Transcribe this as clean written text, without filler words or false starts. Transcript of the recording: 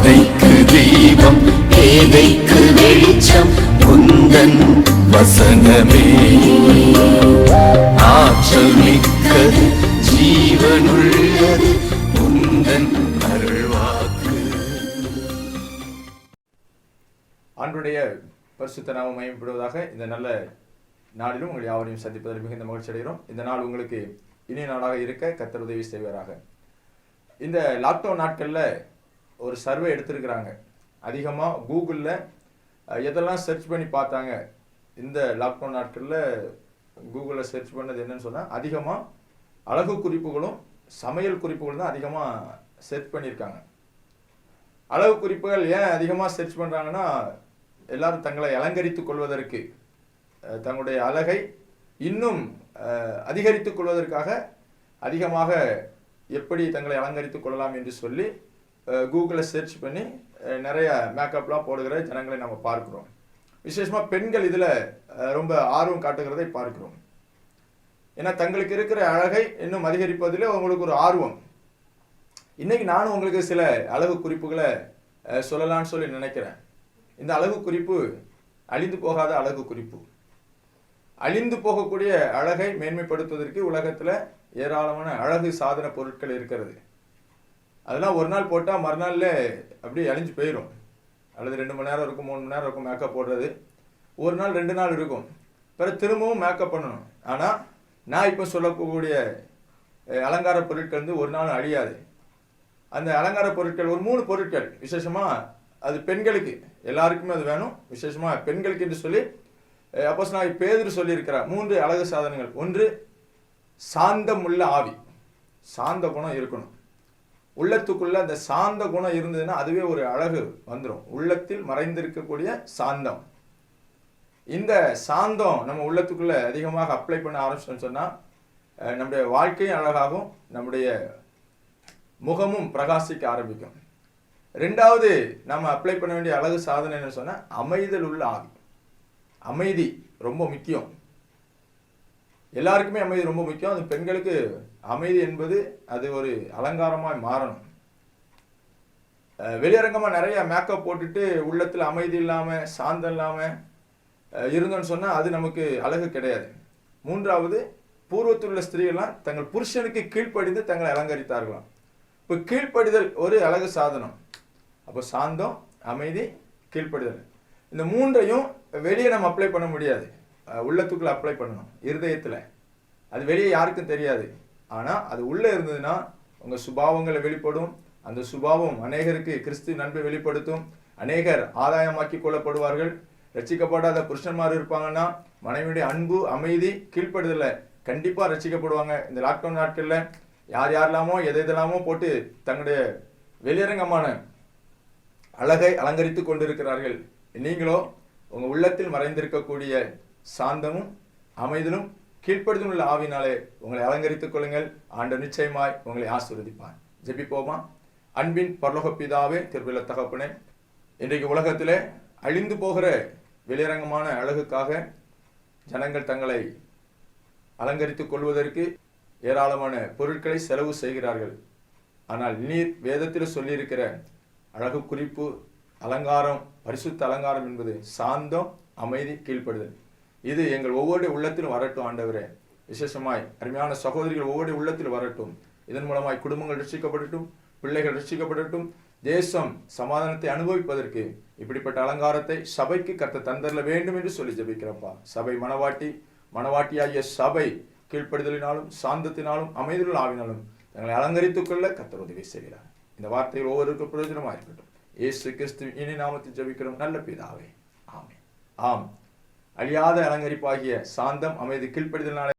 பாதைக்கு தீபம், பேதைக்கு வெளிச்சம், உந்தன் வசனமே ஆற்றல் மிக்கது, ஜீவனுள்ளது, உந்தன் அருள்வாக்கு. ஆண்டுடைய பரிசுத்த நாமம் மகிமைப்படுவதாக. இந்த நல்ல நாளிலும் உங்கள் யாவரையும் சந்திப்பதில் மிகுந்த மகிழ்ச்சி அடைகிறோம். இந்த நாள் உங்களுக்கு இனிய நாளாக இருக்க கர்த்தர் உதவி செய்வாராக. இந்த லாக்டவுன் நாட்களில் ஒரு சர்வே எடுத்திருக்கிறாங்க. அதிகமாக கூகுளில் எதெல்லாம் சர்ச் பண்ணி பார்த்தாங்க. இந்த லாக்டவுன் நாட்களில் கூகுளில் சர்ச் பண்ணது என்னன்னு சொன்னால், அதிகமாக அழகு குறிப்புகளும் சமையல் குறிப்புகளும் தான் அதிகமாக சர்ச் பண்ணியிருக்காங்க. அழகு குறிப்புகள் ஏன் அதிகமாக சர்ச் பண்ணுறாங்கன்னா, எல்லாரும் தங்களை அலங்கரித்துக் கொள்வதற்கு, தங்களுடைய அழகை இன்னும் அதிகரித்துக் கொள்வதற்காக அதிகமாக எப்படி தங்களை அலங்கரித்துக் கொள்ளலாம் என்று சொல்லி கூகுளில் சர்ச் பண்ணி நிறைய மேக்கப்லாம் போடுகிற ஜனங்களை நம்ம பார்க்குறோம். விசேஷமாக பெண்கள் இதில் ரொம்ப ஆர்வம் காட்டுகிறதை பார்க்கிறோம். ஏன்னா தங்களுக்கு இருக்கிற அழகை இன்னும் அதிகரிப்பதில் உங்களுக்கு ஒரு ஆர்வம். இன்னைக்கு நானும் உங்களுக்கு சில அழகு குறிப்புகளை சொல்லலான்னு சொல்லி நினைக்கிறேன். இந்த அழகு குறிப்பு அழிந்து போகாத அழகு குறிப்பு. அழிந்து போகக்கூடிய அழகை மேன்மைப்படுத்துவதற்கு உலகத்தில் ஏராளமான அழகு சாதன பொருட்கள் இருக்கிறது. அதெல்லாம் ஒரு நாள் போட்டால் மறுநாளில் அப்படியே அழிஞ்சு போயிடும். அல்லது 2 மணி நேரம் இருக்கும், 3 மணி நேரம் இருக்கும் மேக்கப் போடுறது. ஒரு நாள் 2 நாள் இருக்கும், பிறகு திரும்பவும் மேக்கப் பண்ணணும். ஆனால் நான் இப்போ சொல்லக்கூடிய அலங்கார பொருட்கள் வந்து ஒரு நாள் அழியாது. அந்த அலங்கார பொருட்கள் ஒரு 3 பொருட்கள் விசேஷமாக, அது பெண்களுக்கு எல்லாருக்குமே அது வேணும். விசேஷமாக பெண்களுக்கு என்று சொல்லி அப்போஸ்தலனாகிய பேதுரு சொல்லியிருக்கிறார் 3 அழகு சாதனங்கள். ஒன்று, சாந்தம் உள்ள ஆவி. சாந்த குணம் இருக்கணும் உள்ளத்துக்குள்ள. அந்த சாந்த குணம் இருந்ததுன்னா அதுவே ஒரு அழகு வந்துடும். உள்ளத்தில் மறைந்திருக்கக்கூடிய சாந்தம். இந்த சாந்தம் நம்ம உள்ளத்துக்குள்ள அதிகமாக அப்ளை பண்ண ஆரம்பிச்சோம்னு சொன்னால் நம்முடைய வாழ்க்கையும் அழகாகும், நம்முடைய முகமும் பிரகாசிக்க ஆரம்பிக்கும். 2வது நம்ம அப்ளை பண்ண வேண்டிய அழகு சாதனை என்ன சொன்னால், அமைதல் உள்ள ஆவி. அமைதி ரொம்ப முக்கியம். எல்லாருக்குமே அமைதி ரொம்ப முக்கியம். அது பெண்களுக்கு அமைதி என்பது அது ஒரு அலங்காரமாய் மாறணும். வெளியரங்கமாக நிறைய மேக்கப் போட்டுட்டு உள்ளத்தில் அமைதி இல்லாமல் சாந்தம் இல்லாமல் இருந்தோன்னு சொன்னால் அது நமக்கு அழகு கிடையாது. 3வது, பூர்வத்தில் உள்ள ஸ்திரீகள்லாம் தங்கள் புருஷனுக்கு கீழ்ப்படிந்து தங்களை அலங்கரித்தார்களாம். இப்போ கீழ்ப்படிதல் ஒரு அழகு சாதனம். அப்போ சாந்தம், அமைதி, கீழ்ப்படிதல், இந்த 3ஐயும் வெளியே நம்ம அப்ளை பண்ண முடியாது. உள்ளத்துக்குள்ள அப்ளை பண்ணணும், இருதயத்தில். அது வெளியே யாருக்கும் தெரியாது. ஆனால் அது உள்ளே இருந்ததுன்னா உங்கள் சுபாவங்களை வெளிப்படும். அந்த சுபாவம் அநேகருக்கு கிறிஸ்து நன்மை வெளிப்படுத்தும். அநேகர் ஆதாயமாக்கி கொள்ளப்படுவார்கள். ரட்சிக்கப்படாத புருஷன்மார் இருப்பாங்கன்னா மனைவியுடைய அன்பு, அமைதி, கீழ்ப்படுதலை கண்டிப்பாக ரட்சிக்கப்படுவாங்க. இந்த லாக்டவுன் நாட்களில் யார் யாரெல்லாமோ எதெல்லாமோ போட்டு தங்களுடைய வெளியரங்கமான அழகை அலங்கரித்து கொண்டிருக்கிறார்கள். நீங்களோ உங்கள் உள்ளத்தில் மறைந்திருக்கக்கூடிய சாந்தமும் அமைதலும் கீழ்ப்படுதலும் உள்ள ஆவினாலே உங்களை அலங்கரித்துக் கொள்ளுங்கள். ஆண்டவர் நிச்சயமாய் உங்களை ஆசீர்வதிப்பார். ஜெபிப்போமா. அன்பின் பரலோக பிதாவே, கிருபையுள்ள தகப்பனே, இன்றைக்கு உலகத்திலே அழிந்து போகிற வெளியரங்கமான அழகுக்காக ஜனங்கள் தங்களை அலங்கரித்துக் கொள்வதற்கு ஏராளமான பொருட்களை செலவு செய்கிறார்கள். ஆனால் நீர் வேதத்தில் சொல்லியிருக்கிற அழகு குறிப்பு, அலங்காரம், பரிசுத்த அலங்காரம் என்பது சாந்தம், அமைதி, கீழ்ப்படுதல். இது எங்கள் ஒவ்வொரு உள்ளத்திலும் வரட்டும் ஆண்டவரே. விசேஷமாய் அருமையான சகோதரிகள் ஒவ்வொரு உள்ளத்தில் வரட்டும். இதன் மூலமாய் குடும்பங்கள் ரட்சிக்கப்படட்டும், பிள்ளைகள் ரட்சிக்கப்படட்டும். தேசம் சமாதானத்தை அனுபவிப்பதற்கு இப்படிப்பட்ட அலங்காரத்தை சபைக்கு கர்த்தர் தந்தரல வேண்டும் என்று சொல்லி ஜெபிக்கிறப்பா. சபை மனவாட்டியாகிய சபை கீழ்ப்படுதலினாலும் சாந்தத்தினாலும் அமைதியுள்ள ஆவினாலும் தங்களை அலங்கரித்துக் கொள்ள கர்த்தர் உதவி செய்கிறார். இந்த வார்த்தைகள் ஒவ்வொருவருக்கும் பிரயோஜனமாக இருக்கட்டும். இயேசு கிறிஸ்து இனி நாமத்தில் ஜெபிக்கிறோம் நல்ல பிதாவே, ஆமென். ஆம், அழியாத அலங்கரிப்பாகிய சாந்தம், அமைதி, கீழ்ப்படுதலினாலே